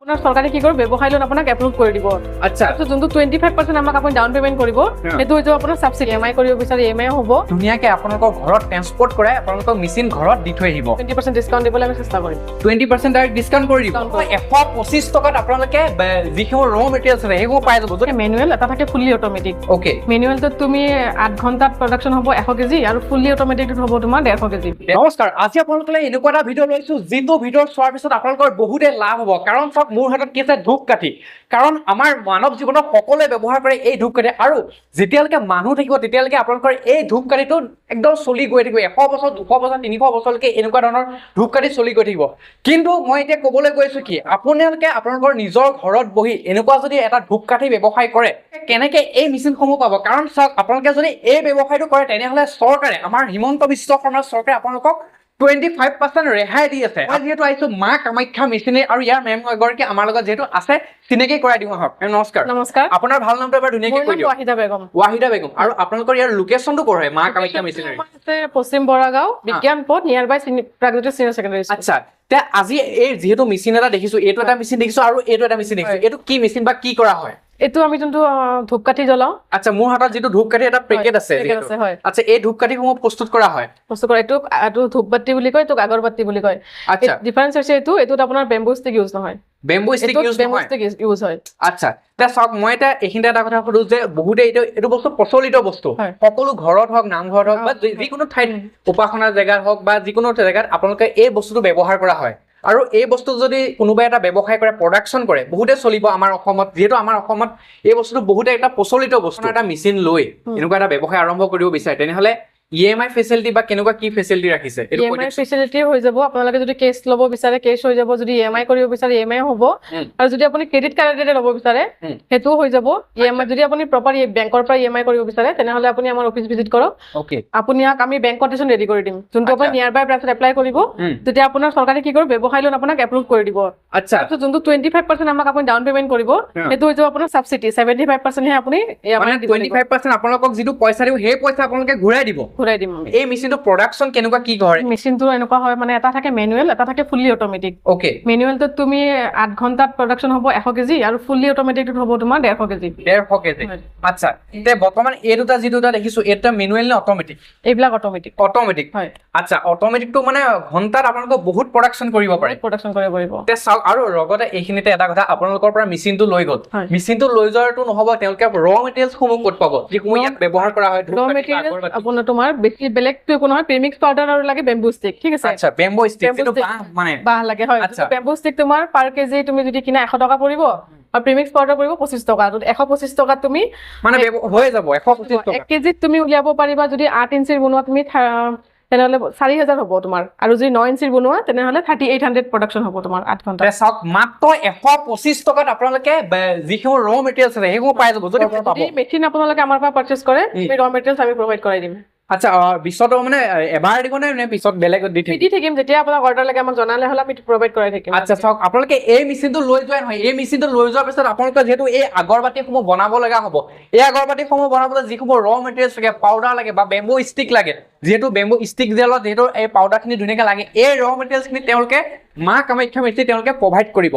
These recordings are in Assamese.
আপোনাৰ সৰকাৰে কি কৰবে ব্যবসায় লোন আপনাকে এপ্ৰুভ কৰে দিব আচ্ছা তো যোনটো 25% আমাক আপুনি ডাউন পেমেন্ট কৰিব সেইটো হইতো আপোনাৰ সাবসিডি ইএমআই কৰিব বিচাৰি ইএমআই হ'ব ধুনীয়াকে আপোনালোকৰ ঘৰত ট্ৰান্সপোৰ্ট কৰে আপোনালোকৰ মেচিন ঘৰত দি থৈ আহিব 20% ডিসকাউন্ট দিবলৈ আমি চেষ্টা কৰিম 20% ডাইৰেক্ট ডিসকাউন্ট কৰি দিব 125 টকাত আপোনালোকে যিখিনি ৰ মেটেৰিয়েলছ আছে সেইবোৰ পাই যাব যদি মেনুৱেল এটা থাকে ফুলি অটোমেটিক ওকে মেনুৱেলটো তুমি 8 ঘণ্টাত প্ৰডাকশন হ'ব 100 কেজি আৰু ফুলি অটোমেটিকটো হ'ব তোমাৰ 150 কেজি নমস্কাৰ আজি আপোনালোকলৈ এনেকুৱা এটা ভিডিঅ' লৈছো যিটো ভিডিঅ' চোৱাৰ পিছত আপোনালোকৰ বহুতে লাভ হ'ব কাৰণ সব মোৰ হাতত কি আছে ধূপকাঠি কাৰণ আমাৰ মানৱ জীৱনত সকলোৱে ব্যৱহাৰ কৰে এই ধূপকাঠি আৰু যেতিয়ালৈকে মানুহ থাকিব তেতিয়ালৈকে আপোনালোকৰ এই ধূপকাঠিটো একদম চলি গৈ থাকিব 100 বছৰ 200 বছৰ 300 বছৰলৈকে এনেকুৱা ধৰণৰ ধূপকাঠি চলি গৈ থাকিব কিন্তু মই এতিয়া ক'বলৈ গৈছো কি আপোনালোকে আপোনালোকৰ নিজৰ ঘৰত বহি এনেকুৱা যদি এটা ধূপকাঠি ব্যৱসায় কৰে কেনেকৈ এই মেচিনসমূহ পাব কাৰণ চাওক আপোনালোকে যদি এই ব্যৱসায়টো কৰে তেনেহ'লে চৰকাৰে আমাৰ হিমন্ত বিশ্ব শৰ্মাৰ চৰকাৰে আপোনালোকক 25% ৰেহাই দি আছে মই যেহেতু আহিছো মা কামাখ্যা মেচিনে আৰু ইয়াৰ মেম এগৰাকী আমাৰ লগত যেহেতু আছে চিনাকি কৰাই দিওঁ আহক নমস্কাৰ নমস্কাৰ আপোনাৰ ভাল নামটো এবাৰ ধুনীয়াকৈ কৈ দিয়ক ৱাহিদা বেগম আৰু আপোনালোকৰ ইয়াৰ লোকেশ্যনটো ক'ৰ হয় মা কামাখ্যা মেচিনাৰী আছে পশ্চিম বৰাগাঁও বিজ্ঞান পথ নিয়াৰ বাই প্ৰাগজ্যোতি সিনিয়ৰ সেকেন্ডাৰী আচ্ছা তে আজি এই যেহেতু মেচিন এটা দেখিছো এইটো এটা মেচিন দেখিছো আৰু এইটো এটা মেচিন দেখিছো এইটো কি মেচিন বা কি কৰা হয় এটো আমি যোনটো ধূপকাঠি জ্বলাও আচ্ছা মোৰ হাতত যেটো ধূপকাঠি এটা পেকেট আছে আচ্ছা এই ধূপকাঠিসমূহ প্ৰস্তুত কৰা হয় এটো ধূপবাতি বুলি কয় এটো আগৰবাতি বুলি কয় আচ্ছা ডিফাৰেন্স হৈছে এটোত আপোনাৰ বেম্বু ষ্টিক ইউজ নহয় বেম্বু ষ্টিক ইউজ হয় আচ্ছা তে চাওক মই এটা এইখিনিতে এটা কথা সুধো যে বহুতে এইটো বস্তু প্ৰচলিত বস্তু সকলো ঘৰত হওক নামঘৰত হওক বা যিকোনো ঠাইত উপাসনাৰ জেগাত হওক বা যিকোনো জেগাত আপোনালোকে এই বস্তুটো ব্যৱহাৰ কৰা হয় আৰু এই বস্তু যদি কোনোবাই এটা ব্যৱসায় কৰে প্ৰডাকশন কৰে বহুতে চলিব আমাৰ অসমত যেহেতু আমাৰ অসমত এই বস্তুটো বহুতে এটা প্ৰচলিত বস্তু এটা মেচিন লৈ এনেকুৱা এটা ব্যৱসায় আৰম্ভ কৰিব বিচাৰে তেনেহ'লে ইএমআই ফেসিলিটি বা কেনেকুৱা কি ফেসিলিটি ৰাখিছে ইএমআই ফেসিলিটি হৈ যাব আপোনালোকে যদি কেছ ল'ব বিচাৰে কেছ হৈ যাব যদি ইএমআই কৰিব বিচাৰে ইএমআই হ'ব আৰু যদি আপুনি ক্ৰেডিট কাৰ্ডেৰে ল'ব বিচাৰে হেতু হৈ যাব ইএমআই যদি আপুনি প্ৰপাৰ বেংকৰ পৰা ইএমআই কৰিব বিচাৰে তেনেহ'লে আপুনি আমাৰ অফিস ভিজিট কৰক ওকে আপোনাক আমি বেংক কোটেশন ৰেডি কৰি দিম যোনটো আপুনি নিয়াৰ বাই ব্ৰাঞ্চত এপ্লাই কৰিব তেতিয়া আপোনাৰ চৰকাৰে কি কৰিব ব্যৱসায় লোন আপোনাক এপ্ৰুভ কৰি দিব আচ্ছা তো যোনটো 25% আমাক আপুনি ডাউন পেমেন্ট কৰিব হেতু হৈ যাব আপোনাৰ সাবসিডি 75% হে আপুনি মানে 25% আপোনালোকক যেটো পইচা দিব সেই পইচা আপোনালোকে ঘূৰাই দিব এই মেচিনটো প্ৰডাকশন কেনেকুৱা কি কৰে মেচিনটো এনেকুৱা হয় মানে এটা থাকে মেনুৱেল এটা থাকে ফুলি অটোমেটিক ওকে মেনুৱেলটো তুমি 8 ঘণ্টাত প্ৰডাকশন হ'ব 100 কেজি আৰু ফুলি অটোমেটিকটো হ'ব তোমাৰ 150 কেজি 150 কেজি আচ্ছা তে বৰ্তমান এই দুটা যেটা দেখিছো এটা মেনুৱেল নে অটোমেটিক এইবিলাক অটোমেটিক হয় আচ্ছা অটোমেটিকটো মানে ঘণ্টাত আপোনালোকে বহুত প্ৰডাকশন কৰিব পাৰে তে চাওক আৰু লগতে এইখিনিতে এটা কথা আপোনালোকৰ পৰা মেচিনটো লৈ গ'ল মেচিনটো লৈ যোৱাৰটো নহব তেওঁলোকে ৰ মেটেৰিয়েলছ সমূহ ক'ত পাব যিসমূহ ইয়াত ব্যৱহাৰ কৰা হয় ৰ মেটেৰিয়েলছ আপোনাৰ তোমাৰ বেছি বেলেগটো একো নহয় প্ৰিমিক্স পাউডাৰ আৰু লাগে বেম্বু ষ্টিক ঠিক আছে আচ্ছা বেম্বু ষ্টিক যেটো মানে বাহ লাগে হয় বেম্বু ষ্টিক তোমাৰ পাৰ কেজি তুমি যদি কিনা 100 টকা পৰিব আৰু প্ৰিমিক্স পাউডাৰ পৰিব 25 টকা তো 125 টকা তুমি মানে হৈ যাব 125 টকা 1 কেজি তুমি উলিয়াব পাৰিবা যদি 8 ইঞ্চিৰ বনোৱা তুমি তেনেহলে 4000 হ'ব তোমাৰ আৰু যদি 9 ইঞ্চিৰ বনোৱা তেনেহলে 3800 প্ৰডাকশন হ'ব তোমাৰ 8 ঘণ্টা চাওক মাত্ৰ 125 টকাত আপোনালোকে যিসমূহ ৰ মেটেৰিয়েলছ আছে সেইসমূহ পাই যাব যদি পাব মেচিন আপোনালোকে আমাৰ পৰা পাৰচেজ কৰে আমি ৰ মেটেৰিয়েলছ আমি প্ৰভাইড কৰাই দিম আচ্ছা পিছত মানে এবাৰ দিব নে পিছত বেলেগ দি থাকিম যেতিয়া আপোনাক অৰ্ডাৰ লাগে আমাক জনালে হলে আমি প্ৰভাইড কৰাই থাকিম আচ্ছা চাওক আপোনালোকে এই মেচিনটো লৈ যোৱা নহয় এই মেচিনটো লৈ যোৱাৰ পিছত আপোনালোকে যেহেতু এই আগৰবাতিসমূহ বনাব লগা হ'ব এই আগৰবাতিসমূহ বনাবলৈ যিসমূহ ৰ মেটেৰিয়েলছ লাগে পাউডাৰ লাগে বা বেম্বু ষ্টিক লাগে যেহেতু বেম্বু ষ্টিক জেলত যেহেতু এই পাউডাৰখিনি ধুনীয়াকৈ লাগে এই ৰ মেটেৰিয়েলছখিনি তেওঁলোকে মা কামাখ্যা মেচিন তেওঁলোকে প্ৰভাইড কৰিব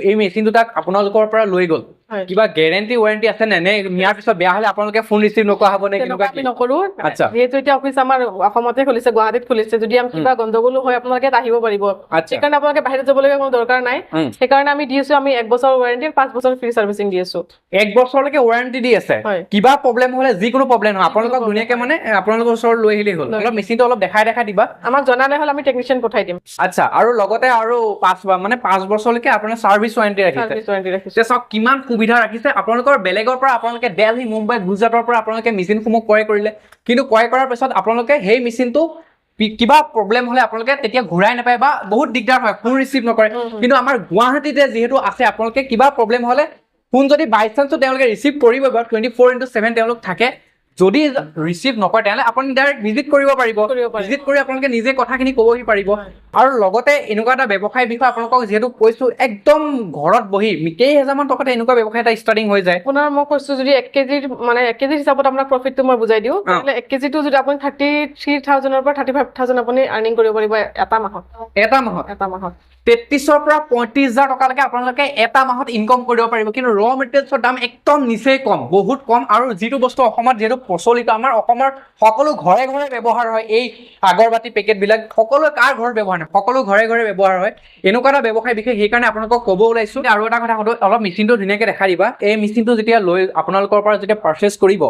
এই মেচিনটো তাক আপোনালোকৰ পৰা লৈ গ'ল কিবা গ্যাৰান্টি ওয়াৰেন্টি আছে নে নিয়াৰ পিছত বেয়া হলে আপোনালোকে ফোন ৰিচিভ নকৰা হ'ব নে কেনেকুৱা আমি নকৰো আচ্ছা যেহেতু এটা অফিস আমাৰ অসমতে খুলিছে গুৱাহাটীত খুলিছে যদি আমি কিবা গণ্ডগোল হয় আপোনালোকে আহিব পাৰিব সেইকাৰণে আপোনালোকে বাহিৰত যাবলগীয়া কোনো দৰকাৰ নাই সেইকাৰণে আমি দিছো আমি 1 বছৰ ওয়াৰেন্টি 5 বছৰ ফ্ৰী সাৰ্ভিসিং দি আছো 1 বছৰলৈকে ওয়াৰেন্টি দি আছে কিবা প্ৰবলেম হলে যিকোনো প্ৰবলেম হয় আপোনালোকক ধুনীয়াকৈ মানে আপোনালোকৰ ওচৰত লৈ আহিলে হ'ল অলপ মেচিনটো অলপ দেখাই দিবা আমাক জনালে হল আমি টেকনিশিয়ান পঠাই দিম আচ্ছা আৰু লগতে আৰু 5 বছৰলৈকে আপোনাৰ সাৰ্ভিস ওয়াৰেন্টি ৰাখিছে চাওক কিমান সুবিধা ৰাখিছে আপোনালোকৰ বেলেগৰ পৰা আপোনালোকে দিল্লী মুম্বাই গুজৰাটৰ পৰা আপোনালোকে মেচিনসমূহ ক্ৰয় কৰিলে কিন্তু ক্ৰয় কৰাৰ পিছত আপোনালোকে সেই মেচিনটো কিবা প্ৰবলেম হলে আপোনালোকে তেতিয়া ঘূৰাই নাপায় বা বহুত দিগদাৰ হয় ফোন ৰিচিভ নকৰে কিন্তু আমাৰ গুৱাহাটীতে যেহেতু আছে আপোনালোকে কিবা প্ৰবলেম হলে ফোন যদি বাই চান্সো তেওঁলোকে ৰিচিভ কৰিব বা 24/7 তেওঁলোক থাকে যদি ৰিচিভ নকৰে তেনেহ'লে আপুনি ডাইৰেক্ট ভিজিট কৰিব পাৰিব ভিজিট কৰি আপোনালোকে নিজে কথাখিনি ক'বহি পাৰিব আৰু লগতে এনেকুৱা এটা ব্যৱসায় বিষয়ে আপোনালোকক যিহেতু কৈছো একদম ঘৰত বহি কেইহাজাৰমান টকাতে এনেকুৱা ব্যৱসায় এটা ষ্টাৰ্টিং হৈ যায় আপোনাৰ মই কৈছো যদি 1 কেজিৰ মানে 1 কেজি হিচাপত আপোনাক প্ৰফিটটো মই বুজাই দিওঁ তেতিয়াহ'লে 1 কেজিটো যদি আপুনি 33,000 ৰ পৰা 35,000 আপুনি আৰ্নিং কৰিব পাৰিব এটা মাহত 33,000 পৰা 35,000 টকালৈকে আপোনালোকে এটা মাহত ইনকম কৰিব পাৰিব কিন্তু ৰ মেটেৰিয়েলছৰ দাম একদম নিচেই কম বহুত কম আৰু যিটো বস্তু অসমত যিহেতু প্ৰচলিত আমাৰ অসমৰ সকলো ঘৰে ঘৰে ব্যৱহাৰ হয় এই আগৰবাতি পেকেটবিলাক সকলো কাৰ ঘৰত ব্যৱহাৰ নহয় সকলো ঘৰে ঘৰে ব্যৱহাৰ হয় এনেকুৱা এটা ব্যৱসায় বিশেষ সেইকাৰণে আপোনালোকক ক'ব ওলাইছো আৰু এটা কথা সুধো অলপ মেচিনটো ধুনীয়াকৈ দেখাই দিবা এই মেচিনটো যেতিয়া লৈ আপোনালোকৰ পৰা যেতিয়া পাৰচেজ কৰিব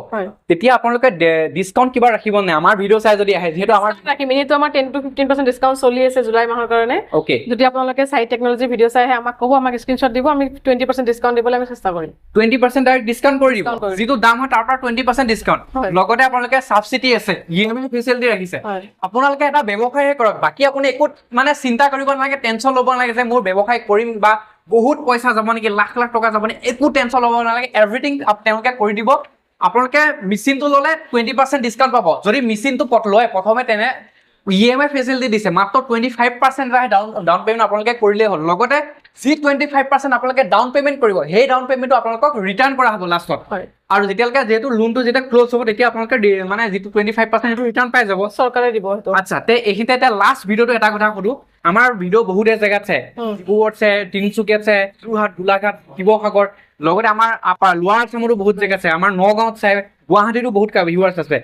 তেতিয়া আপোনালোকে ডিছকাউণ্ট কিবা ৰাখিব নে আমাৰ ভিডিঅ' চাই যদি আহে যিহেতু আমাৰ ৰাখিম এনেতো আমাৰ 10 to 15% ডিছকাউণ্ট চলি আছে জুলাই মাহৰ কাৰণে ওকে যদি আপোনালোকে চাই টেকনলজি ভিডিঅ' চাই আহে আমাক ক'ব আমাক স্ক্ৰীনশ্বট দিব আমি 20% ডিছকাউণ্ট দিবলৈ আমি চেষ্টা কৰিম 20% ডাইৰেক্ট ডিছকাউণ্ট কৰি দিব যিটো দাম হয় তাৰ পৰা 20% ডিছকাউণ্ট লগতে আপোনালোকে সাবসিডি আছে ইএমআই ফেচিলিটি ৰাখিছে আপোনালোকে এটা ব্যৱসায় কৰক বাকি আপুনি একো মানে চিন্তা কৰিব নালাগে টেনচন ল'ব নালাগে যে মোৰ ব্যৱসায় কৰিম বা বহুত পইচা যাব নেকি লাখ লাখ টকা যাব নেকি একো টেনচন ল'ব নালাগে এভৰিথিং তেওঁলোকে কৰি দিব আপোনালোকে মেচিনটো ল'লে 20% ডিছকাউণ্ট পাব যদি মেচিনটো লয় প্ৰথমে তেনে ইএমআই ফেচিলিটি দিছে মাত্ৰ 25% ডাউন পেমেণ্ট আপোনালোকে কৰিলেই হ'ল লগতে যি 25% আপোনালোকে ডাউন পেমেণ্ট কৰিব সেই ডাউন পেমেণ্টটো আপোনালোকক ৰিটাৰ্ণ কৰা হ'ব লাষ্টত আৰু যেতিয়ালৈকে যেহেতু লোনটো যেতিয়া ক্লোজ হ'ব তেতিয়া আপোনালোকে মানে যিটো 25% সেইটো ৰিটাৰ্ণ পাই যাব চৰকাৰে দিব সেইটো আচ্ছা তে এইখিনিতে এতিয়া লাষ্ট ভিডিঅ'টো এটা কথা সুধো আমাৰ ভিডিঅ' বহুতে জেগাত চাই ডিব্ৰুগড়ত চাই তিনিচুকীয়াত চাই যোৰহাট গোলাঘাট শিৱসাগৰ লগতে আমাৰ লোৱাৰ আছামতো বহুত জেগাত চাই আমাৰ নগাঁৱত চাই গুৱাহাটীতো বহুত ভিউৱাৰ্ছ আছে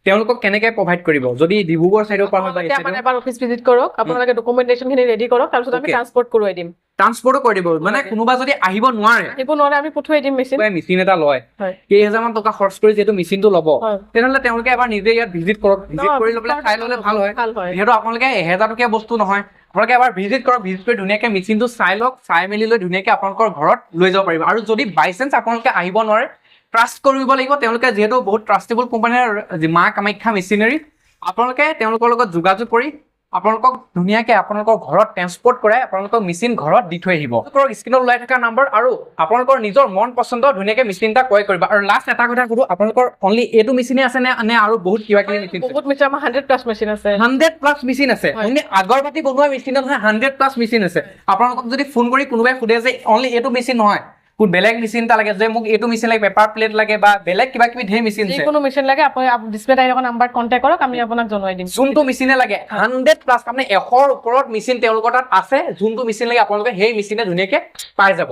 তেওঁলোকক কেনেকৈ প্ৰভাইড কৰিব যদি ডিব্ৰুগড় চাইডৰ পৰা হয় মানে এবাৰ অফিচ ভিজিট কৰক আপোনালোকে ডকুমেণ্টেশ্যনখিনি ৰেডি কৰক তাৰপিছত আমি ট্ৰান্সপৰ্ট কৰোৱাই দিম ট্ৰান্সপৰ্টো কৰি দিব মানে কোনোবা যদি আহিব নোৱাৰে আমি পঠুৱাই দিম মেচিন এটা লয় কেইহাজাৰমান টকা খৰচ কৰি যিহেতু মেচিনটো ল'ব তেনেহ'লে তেওঁলোকে এবাৰ নিজে ইয়াত ভিজিট কৰক ভিজিট কৰি লৈ পেলাই চাই ল'লে ভাল হয় যিহেতু আপোনালোকে 1000 টকীয়া বস্তু নহয় আপোনালোকে এবাৰ ভিজিট কৰক ভিজিট কৰি ধুনীয়াকৈ মেচিনটো চাই লওক চাই মেলি লৈ ধুনীয়াকৈ আপোনালোকৰ ঘৰত লৈ যাব পাৰিব আৰু যদি বাই চান্স আপোনালোকে আহিব নোৱাৰে ট্ৰাষ্ট কৰিব লাগিব তেওঁলোকে যিহেতু বহুত ট্ৰাষ্টেবল কোম্পানীৰ মা কামাখ্যা মেচিনাৰী আপোনালোকে তেওঁলোকৰ লগত যোগাযোগ কৰি আপোনালোকক ধুনীয়াকৈ আপোনালোকৰ ঘৰত ট্ৰান্সপৰ্ট কৰাই আপোনালোকক মেচিন ঘৰত দি থৈ আহিব স্ক্ৰীনত ওলাই থকা নম্বৰ আৰু আপোনালোকৰ নিজৰ মন পচন্দ ধুনীয়াকৈ মেচিন এটা ক্ৰয় কৰিব আৰু লাষ্ট এটা কথা সুধো আপোনালোকৰ অনলি এইটো মেচিনে আছে নে আৰু বহুত কিবা কিবি মেচিন বহুত মেচিন আমাৰ 100+ মেচিন আছে 100+ মেচিন আছে অনলি আগৰবাতি বনোৱা মেচিন নহয় 100+ মেচিন আছে আপোনালোকক যদি ফোন কৰি কোনোবাই সোধে যে অনলি এইটো মেচিন নহয় কোন বেলেগ মেচিন এটা লাগে যে মোক এইটো মেচিন লাগে পেপাৰ প্লেট লাগে বা বেলেগ কিবা কিবি ধেৰ মেচিন আছে যিকোনো মেচিন লাগে আপুনি ডিসপ্লেত আহি থকা নাম্বাৰত কন্টাক্ট কৰক আমি আপোনাক জনাই দিম যোনটো মেচিনে লাগে 100+ আপুনি 100ৰ ওপৰত মেচিন তেওঁলোকৰ তাত আছে যোনটো মেচিন লাগে আপোনালোকে সেই মেচিনে ধুনীয়াকৈ পাই যাব